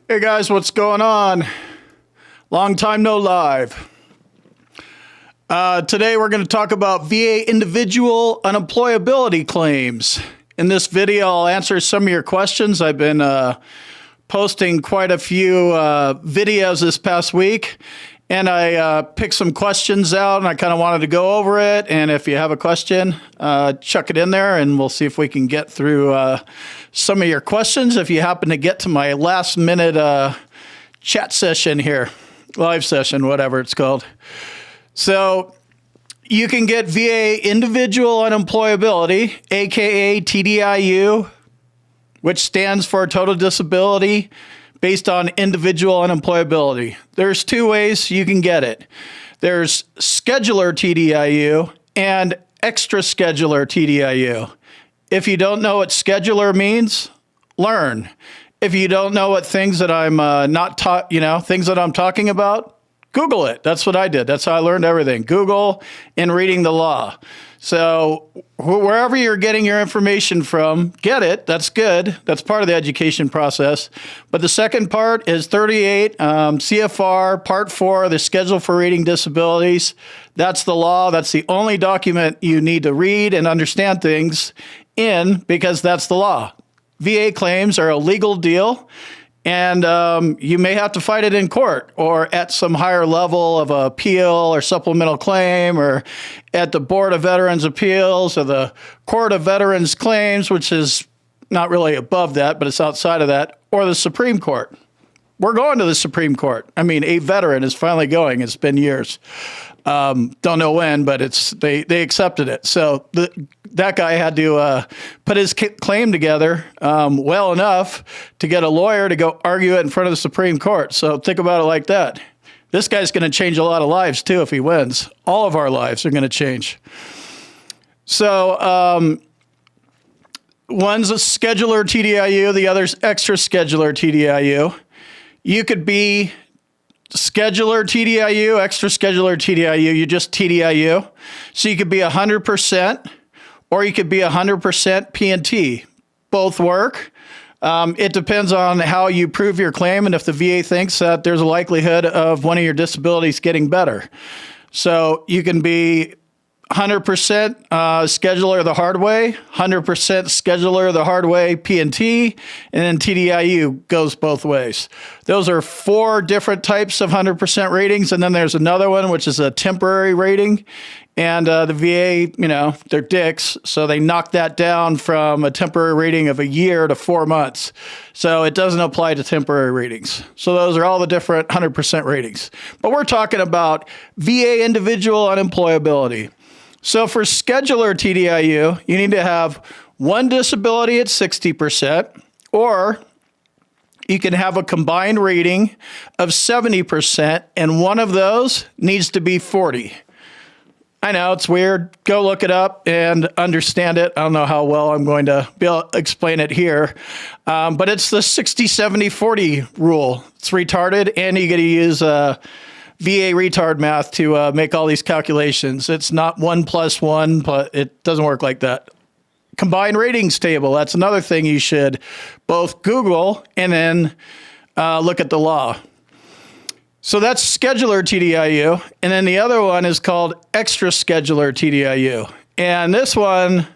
Hey guys, what's going on? Long time no live. Today we're going to talk about VA individual unemployability claims. In this video, I'll answer some of your questions. I've been posting quite a few videos this past week, and I picked some questions out, and I kind of wanted to go over it. And if you have a question, chuck it in there, and we'll see if we can get through some of your questions. If you happen to get to my last minute chat session here, live session, whatever it's called. So you can get VA individual unemployability, aka TDIU, which stands for total disability based on individual unemployability. There's two ways you can get it. There's scheduler TDIU and extra scheduler TDIU. If you don't know what scheduler means, learn. If you don't know what things that I'm things that I'm talking about, Google it. That's what I did. That's how I learned everything. Google and reading the law. So wherever you're getting your information from, get it. That's good. That's part of the education process. But the second part is 38 CFR Part 4, the Schedule for Reading Disabilities. That's the law. That's the only document you need to read and understand things in, because that's the law. VA claims are a legal deal, and you may have to fight it in court or at some higher level of appeal or supplemental claim, or at the Board of Veterans Appeals or the Court of Veterans Claims, which is not really above that, but it's outside of that, or the Supreme Court. We're going to the Supreme Court. I mean, a veteran is finally going. It's been years. Don't know when, but they accepted it. So that guy had to put his claim together well enough to get a lawyer to go argue it in front of the Supreme Court. So think about it like that. This guy's going to change a lot of lives too if he wins. All of our lives are going to change. So one's a scheduler TDIU, the other's extra scheduler TDIU. You could be scheduler TDIU, extra scheduler TDIU, you just TDIU. So you could be 100%, or you could be 100% P&T. Both work. It depends on how you prove your claim and if the VA thinks that there's a likelihood of one of your disabilities getting better. So you can be 100% scheduler the hard way, 100% scheduler the hard way P&T, and then TDIU goes both ways. Those are 4 different types of 100% ratings, and then there's another one, which is a temporary rating. And the VA, they're dicks, so they knocked that down from a temporary rating of a year to 4 months. So it doesn't apply to temporary ratings. So those are all the different 100% ratings. But we're talking about VA individual unemployability. So for scheduler TDIU, you need to have one disability at 60%, or you can have a combined rating of 70%, and one of those needs to be 40. I know it's weird. Go look it up and understand it. I don't know how well I'm going to be able to explain it here, but it's the 60-70-40 rule. It's retarded, and you got to use VA retard math to make all these calculations. It's not 1 + 1, but it doesn't work like that. Combined ratings table, that's another thing you should both Google and then look at the law. So that's scheduler TDIU, and then the other one is called extra scheduler TDIU. And this one,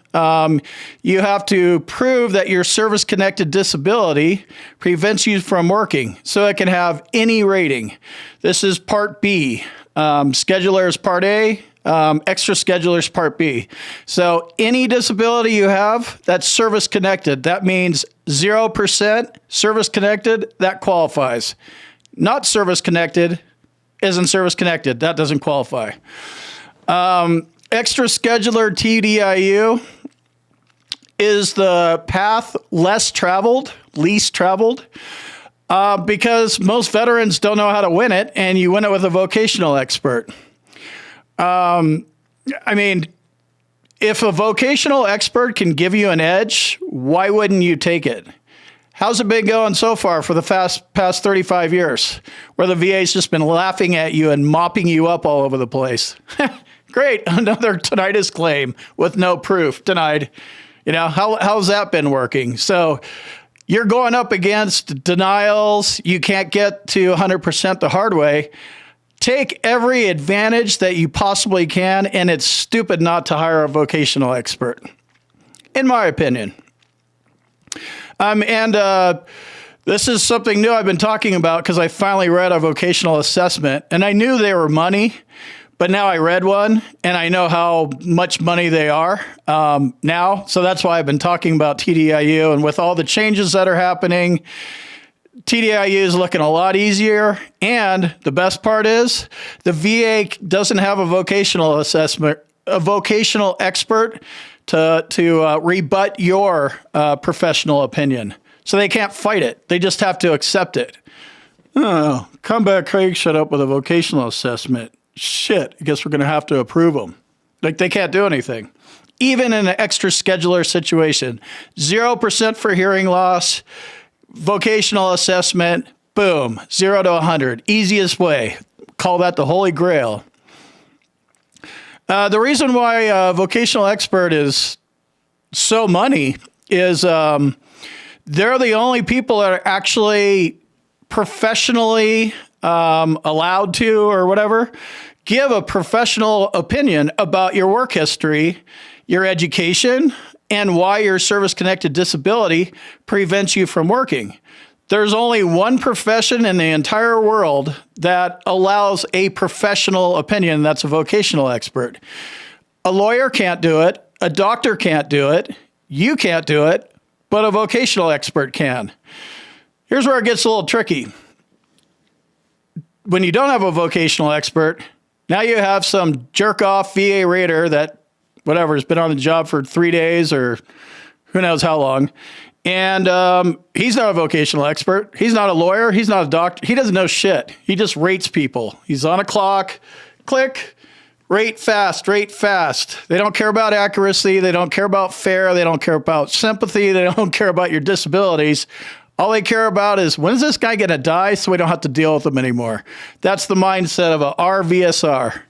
you have to prove that your service-connected disability prevents you from working. So it can have any rating. This is Part B. Scheduler is Part A. Extra scheduler is Part B. So any disability you have that's service-connected, that means 0% service-connected, that qualifies. Not service-connected isn't service-connected. That doesn't qualify. Extra scheduler TDIU is the path least traveled, because most veterans don't know how to win it, and you win it with a vocational expert. If a vocational expert can give you an edge, why wouldn't you take it? How's it been going so far for the past 35 years, where the VA's just been laughing at you and mopping you up all over the place? Great, another tinnitus claim with no proof, denied. How's that been working? So you're going up against denials. You can't get to 100% the hard way. Take every advantage that you possibly can, and it's stupid not to hire a vocational expert, in my opinion. This is something new I've been talking about because I finally read a vocational assessment, and I knew they were money, but now I read one, and I know how much money they are now. So that's why I've been talking about TDIU, and with all the changes that are happening, TDIU is looking a lot easier. And the best part is the VA doesn't have a vocational assessment, a vocational expert to rebut your professional opinion. So they can't fight it. They just have to accept it. Oh, Comeback Craig shut up with a vocational assessment. Shit, I guess we're going to have to approve them. Like, they can't do anything. Even in an extra scheduler situation, 0% for hearing loss, vocational assessment, boom, 0 to 100. Easiest way. Call that the Holy Grail. The reason why a vocational expert is so money is they're the only people that are actually professionally allowed to, or whatever, give a professional opinion about your work history, your education, and why your service-connected disability prevents you from working. There's only one profession in the entire world that allows a professional opinion, and that's a vocational expert. A lawyer can't do it. A doctor can't do it. You can't do it, but a vocational expert can. Here's where it gets a little tricky. When you don't have a vocational expert, now you have some jerk-off VA rater that, whatever, has been on the job for 3 days or who knows how long. And he's not a vocational expert. He's not a lawyer. He's not a doctor. He doesn't know shit. He just rates people. He's on a clock. Click. Rate fast. Rate fast. They don't care about accuracy. They don't care about fair. They don't care about sympathy. They don't care about your disabilities. All they care about is, when's this guy going to die so we don't have to deal with him anymore? That's the mindset of a RVSR.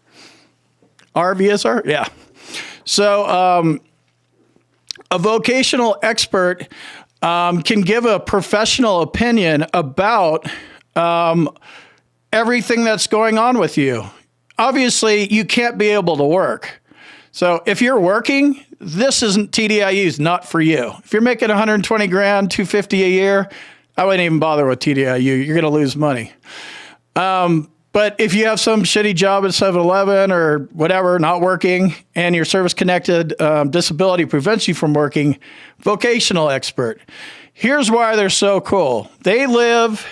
RVSR? Yeah. So a vocational expert can give a professional opinion about everything that's going on with you. Obviously, you can't be able to work. So if you're working, this isn't TDIU's not for you. If you're making 120 grand, 250 a year, I wouldn't even bother with TDIU. You're going to lose money. But if you have some shitty job at 7-Eleven or whatever, not working, and your service-connected disability prevents you from working, vocational expert. Here's why they're so cool. They live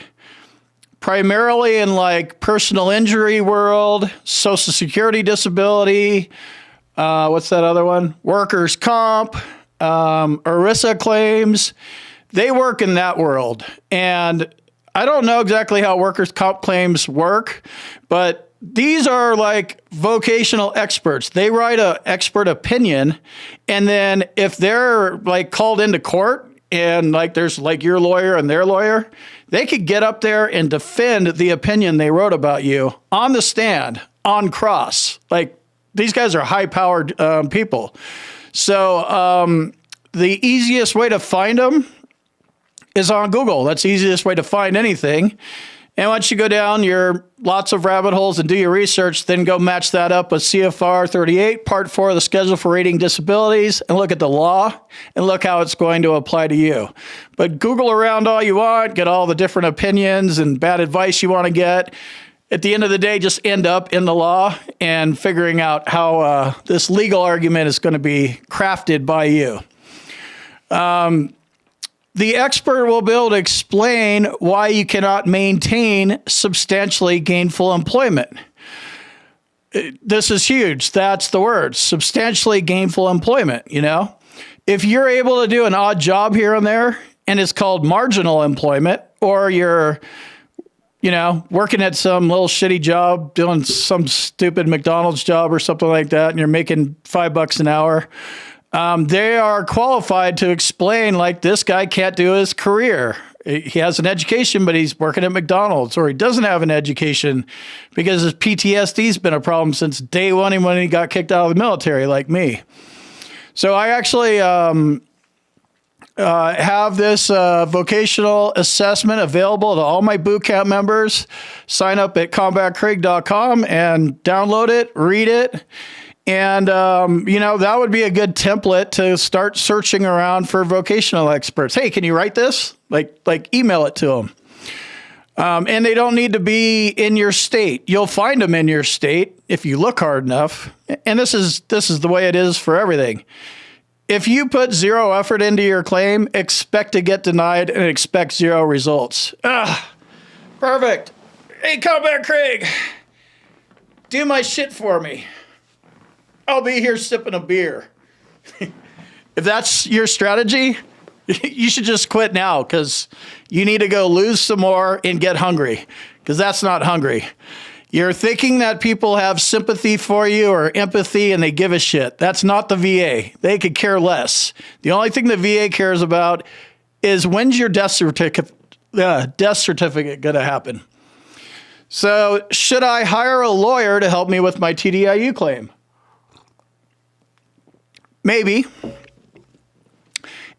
primarily in like personal injury world, Social Security disability, what's that other one? Workers' comp, ERISA claims. They work in that world. And I don't know exactly how workers' comp claims work, but these are like vocational experts. They write an expert opinion, and then if they're like called into court and like there's like your lawyer and their lawyer, they could get up there and defend the opinion they wrote about you on the stand, on cross. Like, these guys are high-powered people. So the easiest way to find them is on Google. That's the easiest way to find anything. And once you go down your lots of rabbit holes and do your research, then go match that up with CFR 38, Part 4 of the Schedule for Rating Disabilities, and look at the law and look how it's going to apply to you. But Google around all you want, get all the different opinions and bad advice you want to get. At the end of the day, just end up in the law and figuring out how this legal argument is going to be crafted by you. The expert will be able to explain why you cannot maintain substantially gainful employment. This is huge. That's the word, substantially gainful employment, you know? If you're able to do an odd job here and there, and it's called marginal employment, or you're, you know, working at some little shitty job, doing some stupid McDonald's job or something like that, and you're making $5 an hour, they are qualified to explain, like, this guy can't do his career. He has an education, but he's working at McDonald's, or he doesn't have an education because his PTSD's been a problem since day one when he got kicked out of the military, like me. So I actually have this vocational assessment available to all my boot camp members. Sign up at combatcraig.com and download it, read it. And, that would be a good template to start searching around for vocational experts. Hey, can you write this? Like email it to them. And they don't need to be in your state. You'll find them in your state if you look hard enough. And this is the way it is for everything. If you put zero effort into your claim, expect to get denied and expect zero results. Perfect. Hey, Combat Craig, do my shit for me. I'll be here sipping a beer. If that's your strategy, you should just quit now, because you need to go lose some more and get hungry, because that's not hungry. You're thinking that people have sympathy for you or empathy and they give a shit. That's not the VA. They could care less. The only thing the VA cares about is when's your death certificate going to happen. So should I hire a lawyer to help me with my TDIU claim? Maybe.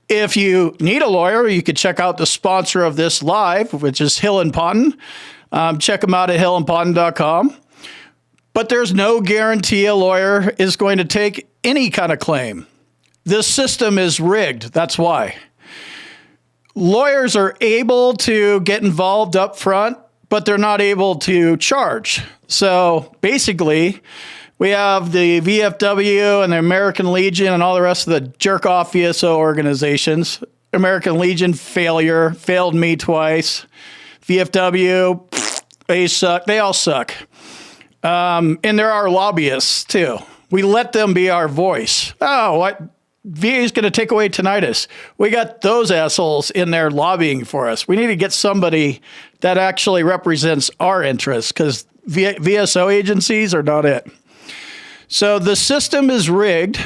If you need a lawyer, you could check out the sponsor of this live, which is Hill and Ponton. Check them out at hillandponton.com. But there's no guarantee a lawyer is going to take any kind of claim. This system is rigged. That's why. Lawyers are able to get involved up front, but they're not able to charge. So basically, we have the VFW and the American Legion and all the rest of the jerk-off VSO organizations. American Legion, failed me twice. VFW, they suck. They all suck. And there are lobbyists, too. We let them be our voice. Oh, what? VA is going to take away tinnitus. We got those assholes in there lobbying for us. We need to get somebody that actually represents our interests, because VSO agencies are not it. So the system is rigged,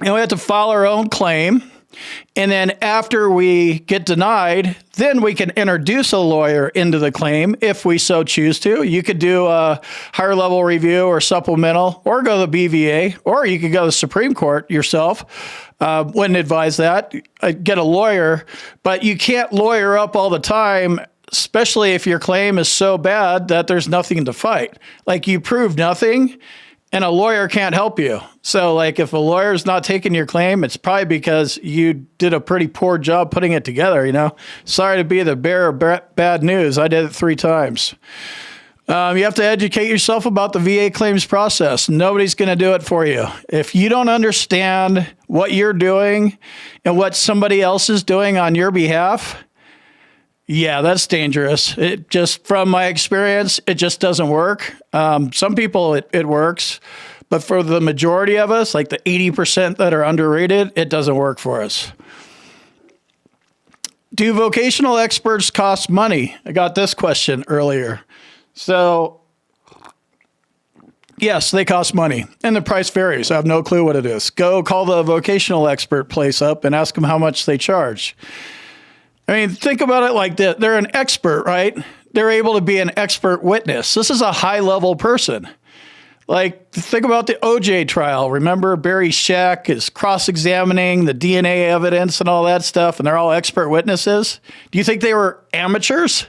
and we have to file our own claim. And then after we get denied, then we can introduce a lawyer into the claim if we so choose to. You could do a higher level review or supplemental, or go to the BVA, or you could go to the Supreme Court yourself. Wouldn't advise that. Get a lawyer, but you can't lawyer up all the time, especially if your claim is so bad that there's nothing to fight. Like, you prove nothing, and a lawyer can't help you. So, like, if a lawyer's not taking your claim, it's probably because you did a pretty poor job putting it together, Sorry to be the bearer of bad news. I did it 3 times. You have to educate yourself about the VA claims process. Nobody's going to do it for you. If you don't understand what you're doing and what somebody else is doing on your behalf, yeah, that's dangerous. It just, from my experience, it just doesn't work. Some people, it works, but for the majority of us, like the 80% that are underrated, it doesn't work for us. Do vocational experts cost money? I got this question earlier. So, yes, they cost money, and the price varies. I have no clue what it is. Go call the vocational expert place up and ask them how much they charge. I mean, think about it like this. They're an expert, right? They're able to be an expert witness. This is a high-level person. Like, think about the OJ trial. Remember, Barry Scheck is cross-examining the DNA evidence and all that stuff, and they're all expert witnesses. Do you think they were amateurs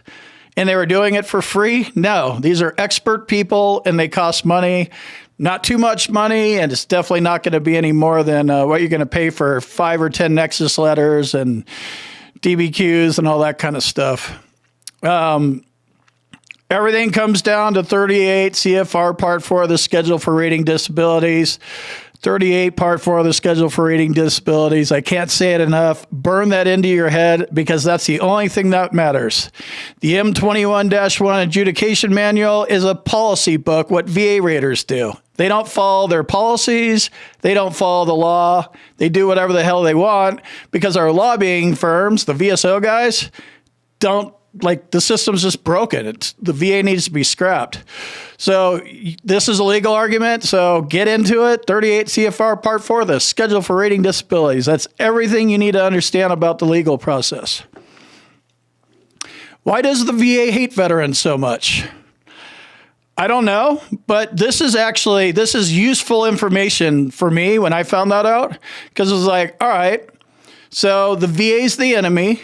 and they were doing it for free? No, these are expert people, and they cost money. Not too much money, and it's definitely not going to be any more than what you're going to pay for 5 or 10 Nexus letters and DBQs and all that kind of stuff. Everything comes down to 38 CFR Part 4 of the Schedule for Rating Disabilities. 38 Part 4 of the Schedule for Rating Disabilities. I can't say it enough. Burn that into your head, because that's the only thing that matters. The M21-1 Adjudication Manual is a policy book, what VA raters do. They don't follow their policies. They don't follow the law. They do whatever the hell they want, because our lobbying firms, the VSO guys, don't, like, the system's just broken. The VA needs to be scrapped. So this is a legal argument. So get into it. 38 CFR Part 4, the Schedule for Rating Disabilities. That's everything you need to understand about the legal process. Why does the VA hate veterans so much? I don't know, but this is useful information for me when I found that out, because it was like, all right, So the VA's the enemy.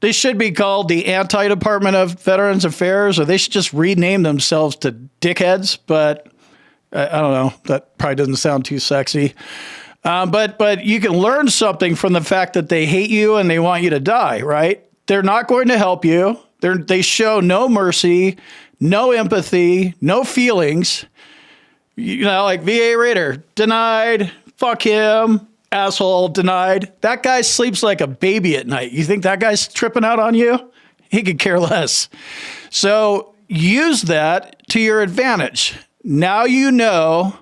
They should be called the Anti-Department of Veterans Affairs, or they should just rename themselves to dickheads. But I don't know. That probably doesn't sound too sexy. But you can learn something from the fact that they hate you and they want you to die, right? They're not going to help you. They show no mercy, no empathy, no feelings. Like VA Raider, denied, fuck him, asshole, denied. That guy sleeps like a baby at night. You think that guy's tripping out on you? He could care less. So use that to your advantage. Now you know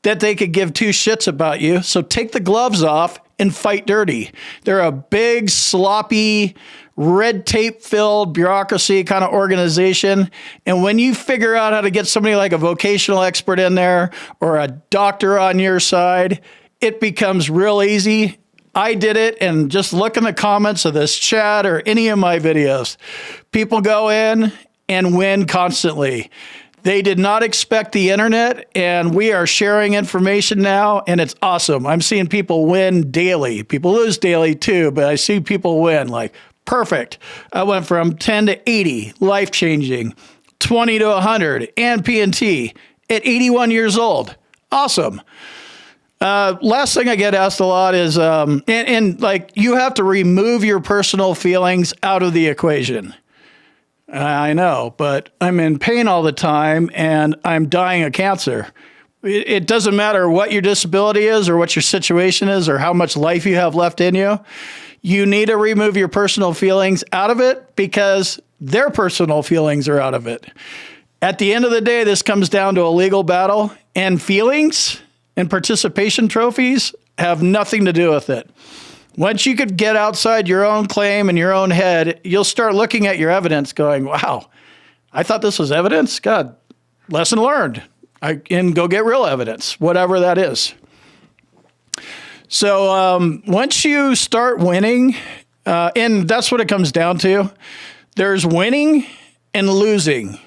that they could give two shits about you. So take the gloves off and fight dirty. They're a big, sloppy, red tape filled bureaucracy kind of organization. And when you figure out how to get somebody like a vocational expert in there or a doctor on your side, it becomes real easy. I did it, and just look in the comments of this chat or any of my videos. People go in and win constantly. They did not expect the internet, and we are sharing information now, and it's awesome. I'm seeing people win daily. People lose daily too, but I see people win. Like, perfect. I went from 10 to 80, life-changing, 20 to 100, and P&T at 81 years old. Awesome. Last thing I get asked a lot is, like, you have to remove your personal feelings out of the equation. I know, but I'm in pain all the time and I'm dying of cancer. It doesn't matter what your disability is or what your situation is or how much life you have left in you. You need to remove your personal feelings out of it because their personal feelings are out of it. At the end of the day, this comes down to a legal battle, and feelings and participation trophies have nothing to do with it. Once you could get outside your own claim and your own head, you'll start looking at your evidence going, wow, I thought this was evidence? God, lesson learned. I can go get real evidence, whatever that is. So once you start winning, and that's what it comes down to, there's winning and losing.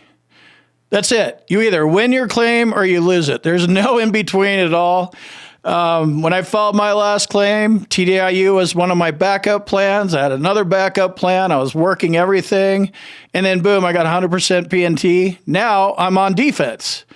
That's it. You either win your claim or you lose it. There's no in between at all. When I filed my last claim, TDIU was one of my backup plans. I had another backup plan. I was working everything. And then boom, I got 100% P&T. Now I'm on defense.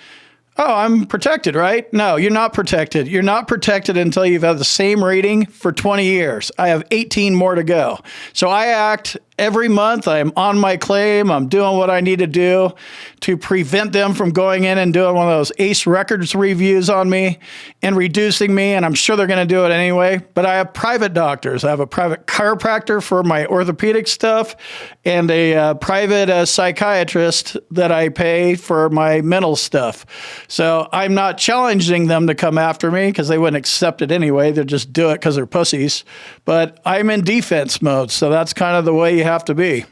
Oh, I'm protected, right? No, you're not protected. You're not protected until you've had the same rating for 20 years. I have 18 more to go. So I act every month. I'm on my claim. I'm doing what I need to do to prevent them from going in and doing one of those ACE records reviews on me and reducing me. And I'm sure they're going to do it anyway. But I have private doctors. I have a private chiropractor for my orthopedic stuff and a private psychiatrist that I pay for my mental stuff. So I'm not challenging them to come after me because they wouldn't accept it anyway. They'll just do it because they're pussies. But I'm in defense mode. So that's kind of the way you have to be.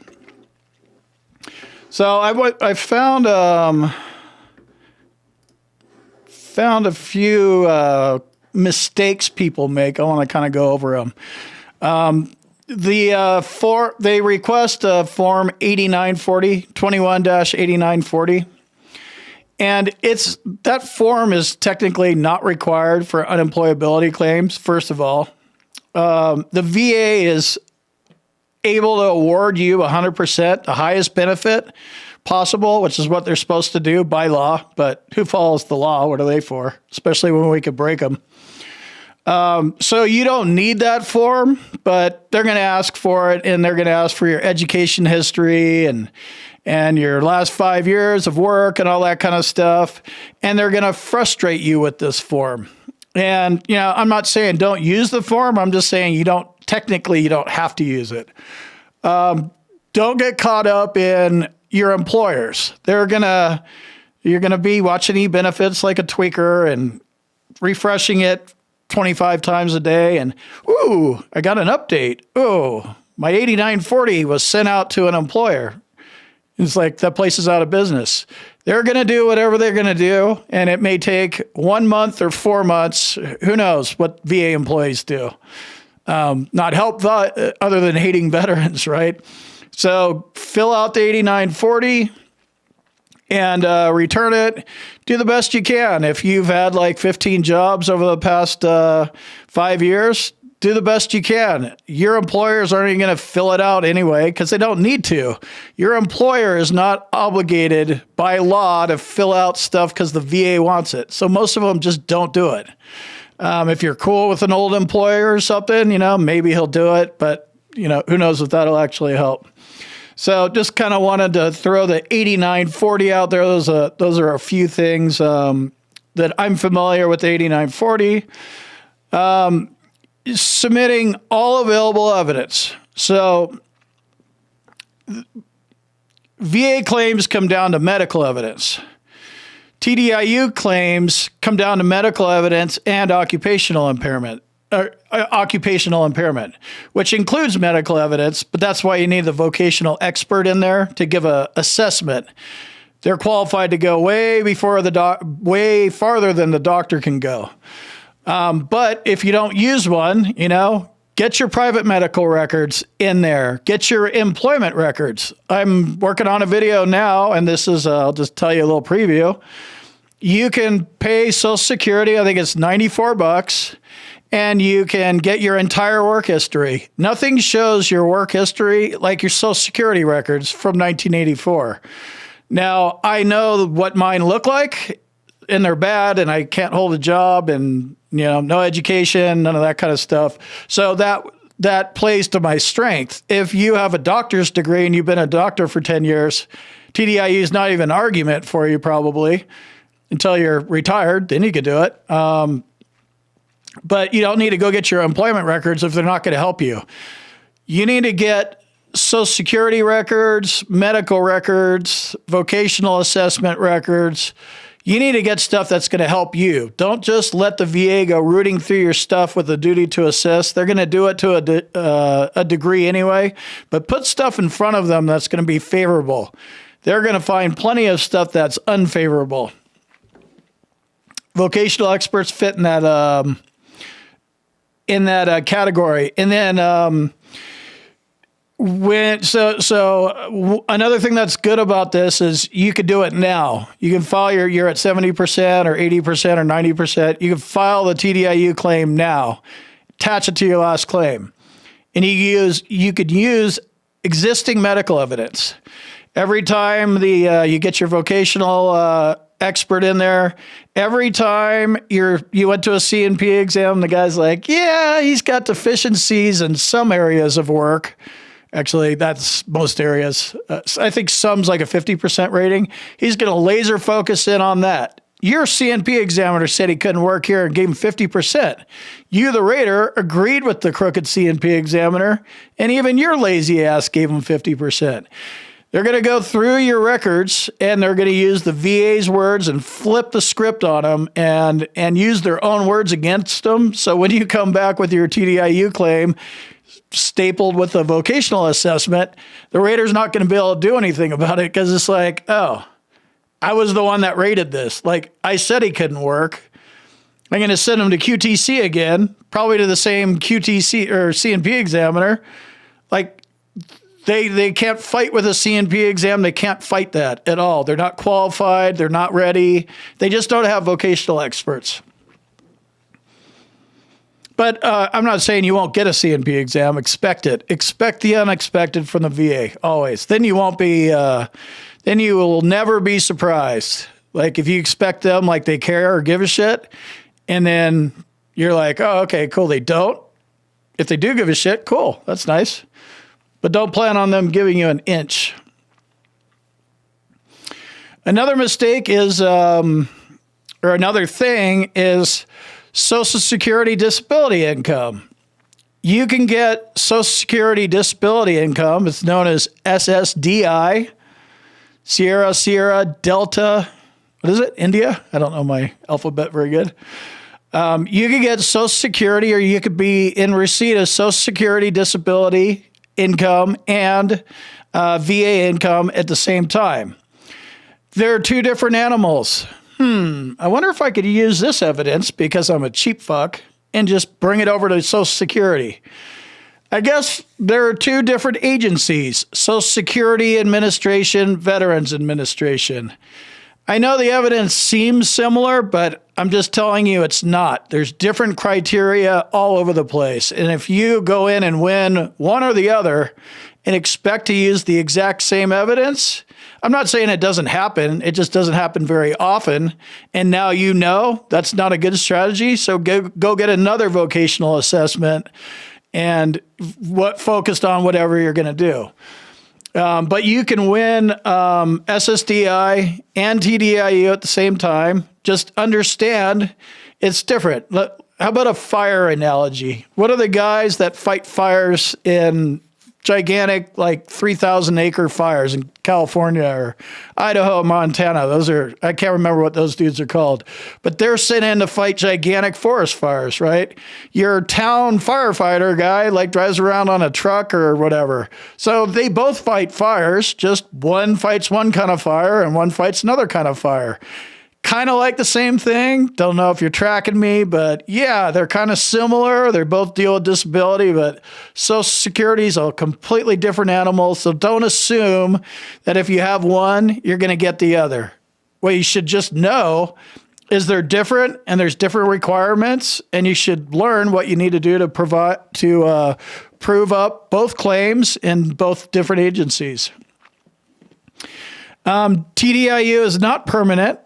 So I found a few mistakes people make. I want to kind of go over them. They request form 8940, 21-8940. And that form is technically not required for unemployability claims, first of all. The VA is able to award you 100%, the highest benefit possible, which is what they're supposed to do by law. But who follows the law? What are they for? Especially when we could break them. So you don't need that form, but they're going to ask for it, and they're going to ask for your education history and your last 5 years of work and all that kind of stuff. And they're going to frustrate you with this form. And, I'm not saying don't use the form. I'm just saying you don't have to use it. Don't get caught up in your employers. You're going to be watching e-benefits like a tweaker and refreshing it 25 times a day. And, ooh, I got an update. Oh, my 8940 was sent out to an employer. It's like that place is out of business. They're going to do whatever they're going to do, and it may take 1 month or 4 months. Who knows what VA employees do? Not help other than hating veterans, right? So fill out the 8940 and return it. Do the best you can. If you've had like 15 jobs over the past 5 years, do the best you can. Your employers aren't even going to fill it out anyway because they don't need to. Your employer is not obligated by law to fill out stuff because the VA wants it. So most of them just don't do it. If you're cool with an old employer or something, maybe he'll do it, but who knows if that'll actually help. So just kind of wanted to throw the 8940 out there. Those are a few things that I'm familiar with. The 8940. Submitting all available evidence. So VA claims come down to medical evidence. TDIU claims come down to medical evidence and occupational impairment, which includes medical evidence, but that's why you need the vocational expert in there to give an assessment. They're qualified to go way farther than the doctor can go. But if you don't use one, get your private medical records in there. Get your employment records. I'm working on a video now, and this is, I'll just tell you a little preview. You can pay Social Security, I think it's $94, and you can get your entire work history. Nothing shows your work history like your Social Security records from 1984. Now, I know what mine look like, and they're bad, and I can't hold a job, and no education, none of that kind of stuff. So that plays to my strength. If you have a doctor's degree and you've been a doctor for 10 years, TDIU is not even an argument for you probably until you're retired. Then you could do it. But you don't need to go get your employment records if they're not going to help you. You need to get Social Security records, medical records, vocational assessment records. You need to get stuff that's going to help you. Don't just let the VA go rooting through your stuff with a duty to assist. They're going to do it to a degree anyway, but put stuff in front of them that's going to be favorable. They're going to find plenty of stuff that's unfavorable. Vocational experts fit in that category. And then another thing that's good about this is you could do it now. You can file you're at 70% or 80% or 90%. You can file the TDIU claim now, attach it to your last claim. And you could use existing medical evidence. Every time you get your vocational expert in there, every time you went to a C&P exam, the guy's like, yeah, he's got deficiencies in some areas of work. Actually, that's most areas. I think some's like a 50% rating. He's going to laser focus in on that. Your CNP examiner said he couldn't work here and gave him 50%. You, the rater, agreed with the crooked CNP examiner, and even your lazy ass gave him 50%. They're going to go through your records, and they're going to use the VA's words and flip the script on them and use their own words against them. So when you come back with your TDIU claim, stapled with a vocational assessment, the rater's not going to be able to do anything about it because it's like, oh, I was the one that rated this. Like, I said he couldn't work. I'm going to send him to QTC again, probably to the same QTC or CNP examiner. Like, they can't fight with a CNP exam. They can't fight that at all. They're not qualified. They're not ready. They just don't have vocational experts. But I'm not saying you won't get a CNP exam. Expect it. Expect the unexpected from the VA, always. Then you won't be, then you will never be surprised. Like if you expect them like they care or give a shit, and then you're like, oh, okay, cool, they don't. If they do give a shit, cool, that's nice. But don't plan on them giving you an inch. Another mistake is, or another thing is, Social Security disability income. You can get Social Security disability income. It's known as SSDI, Sierra Delta. What is it? India? I don't know my alphabet very good. You can get Social Security, or you could be in receipt of Social Security disability income and VA income at the same time. They're two different animals. I wonder if I could use this evidence because I'm a cheap fuck and just bring it over to Social Security. I guess there are two different agencies, Social Security Administration, Veterans Administration. I know the evidence seems similar, but I'm just telling you it's not. There's different criteria all over the place. And if you go in and win one or the other and expect to use the exact same evidence, I'm not saying it doesn't happen. It just doesn't happen very often. And now you know that's not a good strategy. So go get another vocational assessment and focused on whatever you're going to do. But you can win SSDI and TDIU at the same time. Just understand it's different. How about a fire analogy? What are the guys that fight fires in gigantic, like 3,000 acre fires in California or Idaho, Montana? I can't remember what those dudes are called, but they're sent in to fight gigantic forest fires, right? Your town firefighter guy like drives around on a truck or whatever. So they both fight fires, just one fights one kind of fire and one fights another kind of fire. Kind of like the same thing. Don't know if you're tracking me, but yeah, they're kind of similar. They both deal with disability, but Social Security is a completely different animal. So don't assume that if you have one, you're going to get the other. What you should just know is they're different and there's different requirements, and you should learn what you need to do to prove up both claims in both different agencies. TDIU is not permanent.